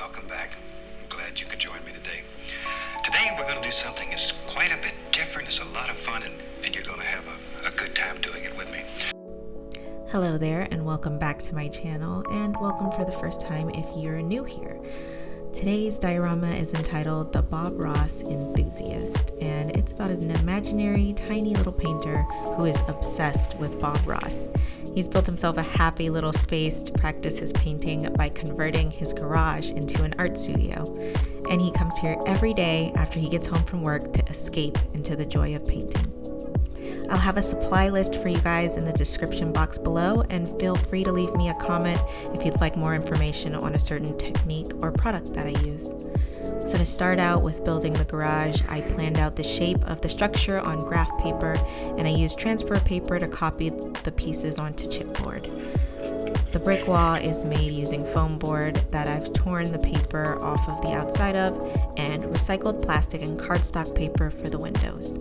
welcome back. I'm glad you could join me today. Today we're going to do something that's quite a bit different. It's a lot of fun, and you're going to have a good time doing it with me. Hello there, and welcome back to my channel, and welcome for the first time if you're new here. Today's diorama is entitled The Bob Ross Enthusiast, and it's about an imaginary tiny little painter who is obsessed with Bob Ross. He's built himself a happy little space to practice his painting by converting his garage into an art studio, and he comes here every day after he gets home from work to escape into the joy of painting. I'll have a supply list for you guys in the description box below, and feel free to leave me a comment if you'd like more information on a certain technique or product that I use. So to start out with building the garage, I planned out the shape of the structure on graph paper, and I used transfer paper to copy the pieces onto chipboard. The brick wall is made using foam board that I've torn the paper off of the outside of, and recycled plastic and cardstock paper for the windows.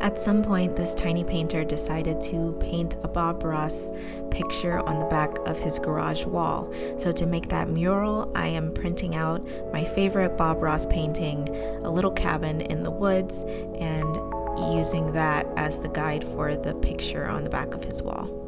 At some point, this tiny painter decided to paint a Bob Ross picture on the back of his garage wall. So to make that mural, I am printing out my favorite Bob Ross painting, A Little Cabin in the Woods, and using that as the guide for the picture on the back of his wall.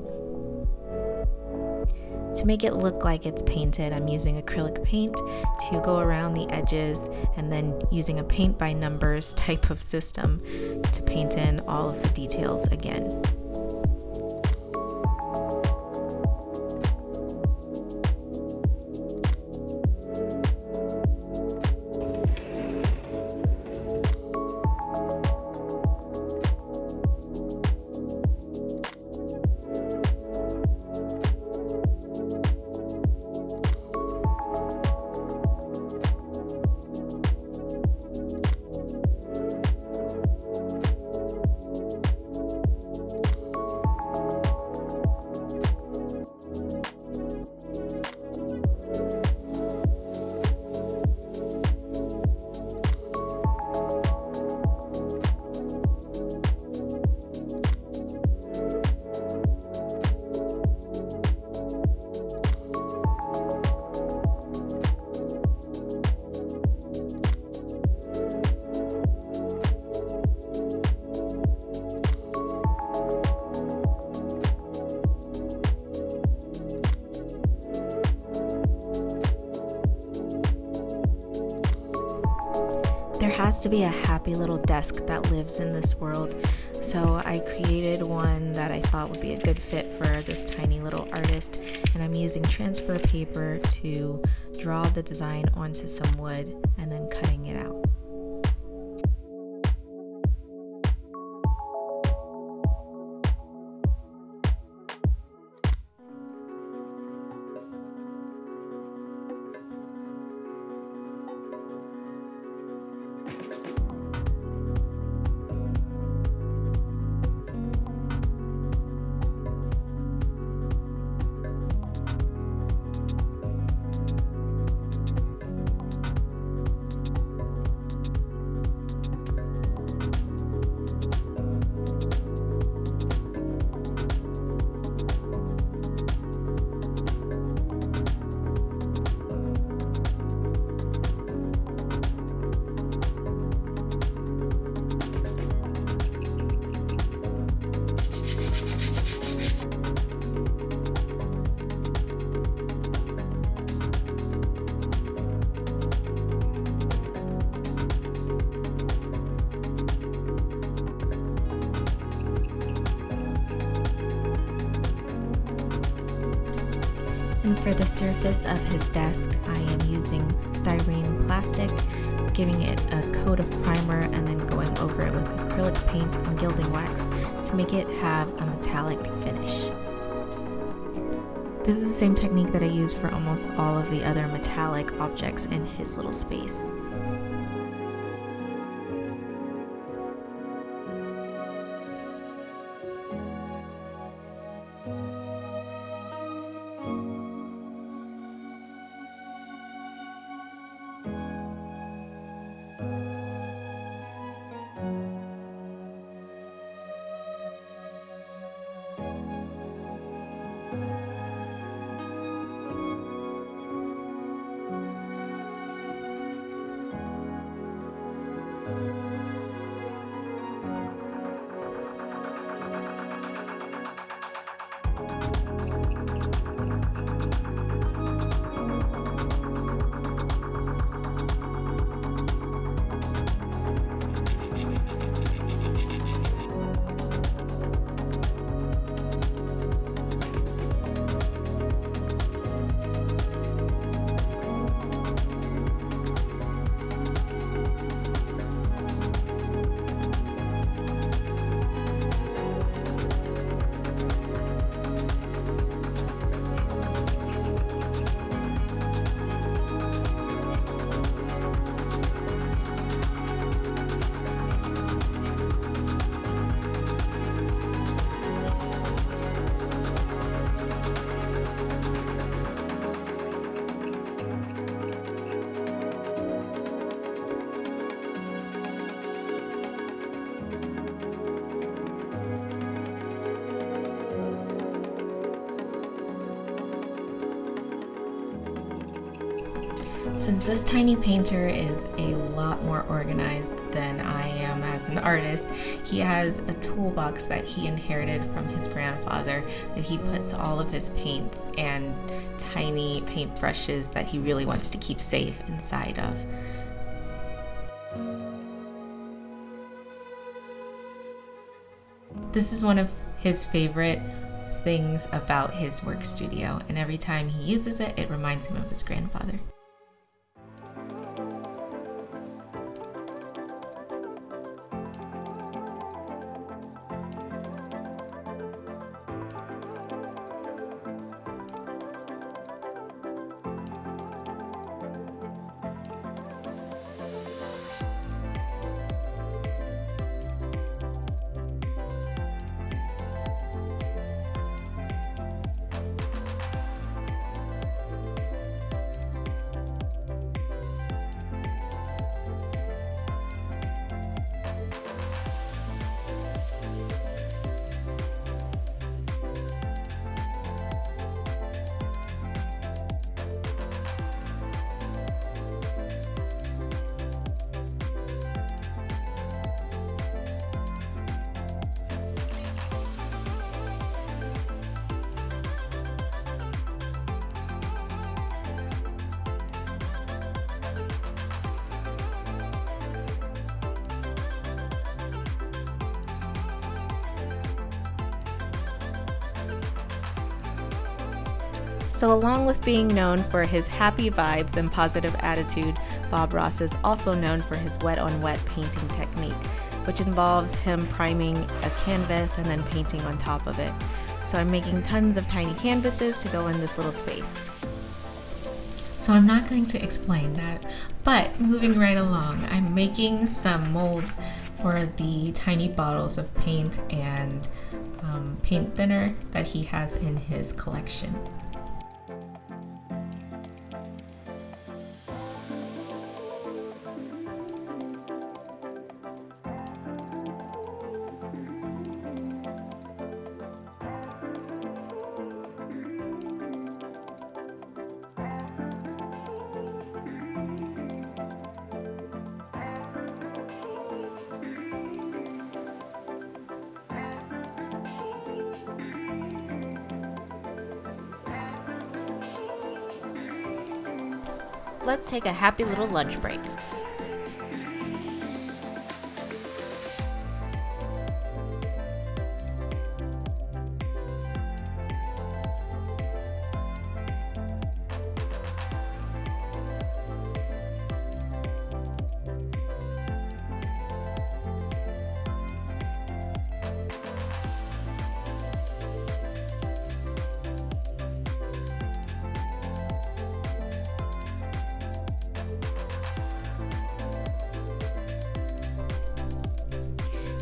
To make it look like it's painted, I'm using acrylic paint to go around the edges, and then using a paint by numbers type of system to paint in all of the details again. There has to be a happy little desk that lives in this world, so I created one that I thought would be a good fit for this tiny little artist, and I'm using transfer paper to draw the design onto some wood and then cutting it out. And for the surface of his desk, I am using styrene plastic, giving it a coat of primer and then going over it with acrylic paint and gilding wax to make it have a metallic finish. This is the same technique that I use for almost all of the other metallic objects in his little space. Since this tiny painter is a lot more organized than I am as an artist, he has a toolbox that he inherited from his grandfather that he puts all of his paints and tiny paint brushes that he really wants to keep safe inside of. This is one of his favorite things about his work studio, and every time he uses it, it reminds him of his grandfather. So along with being known for his happy vibes and positive attitude, Bob Ross is also known for his wet-on-wet painting technique, which involves him priming a canvas and then painting on top of it. So I'm making tons of tiny canvases to go in this little space. So I'm not going to explain that, but moving right along, I'm making some molds for the tiny bottles of paint and paint thinner that he has in his collection. Let's take a happy little lunch break.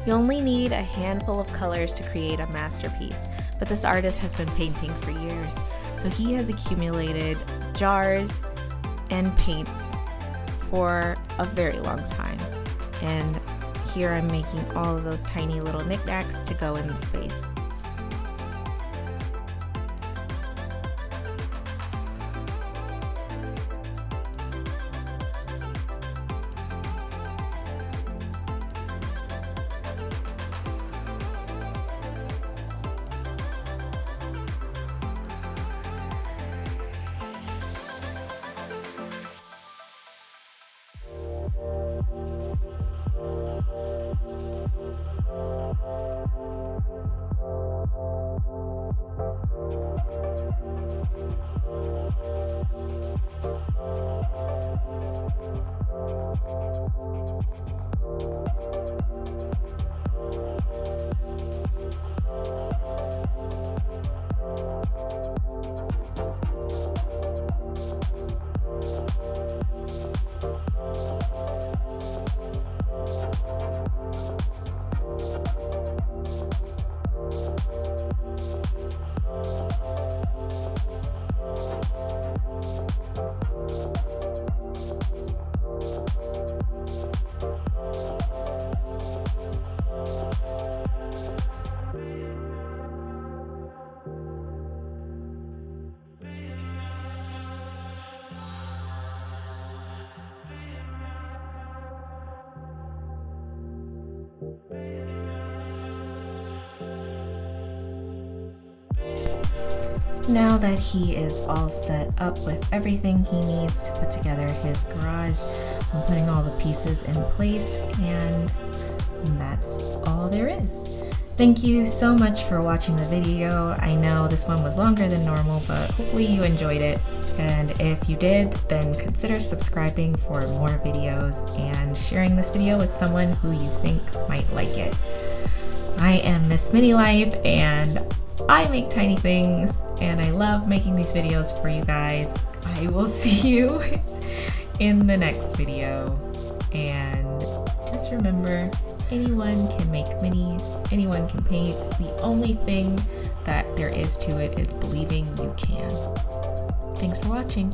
You only need a handful of colors to create a masterpiece, but this artist has been painting for years, so he has accumulated jars and paints for a very long time. And here I'm making all of those tiny little knickknacks to go in the space. Now that he is all set up with everything he needs to put together his garage, I'm putting all the pieces in place, and that's all there is. Thank you so much for watching the video. I know this one was longer than normal, but hopefully you enjoyed it. And if you did, then consider subscribing for more videos and sharing this video with someone who you think might like it. I am Miss Mini Life, and I make tiny things, and I love making these videos for you guys. I will see you in the next video. And just remember, anyone can make minis, anyone can paint. The only thing that there is to it is believing you can. Thanks for watching.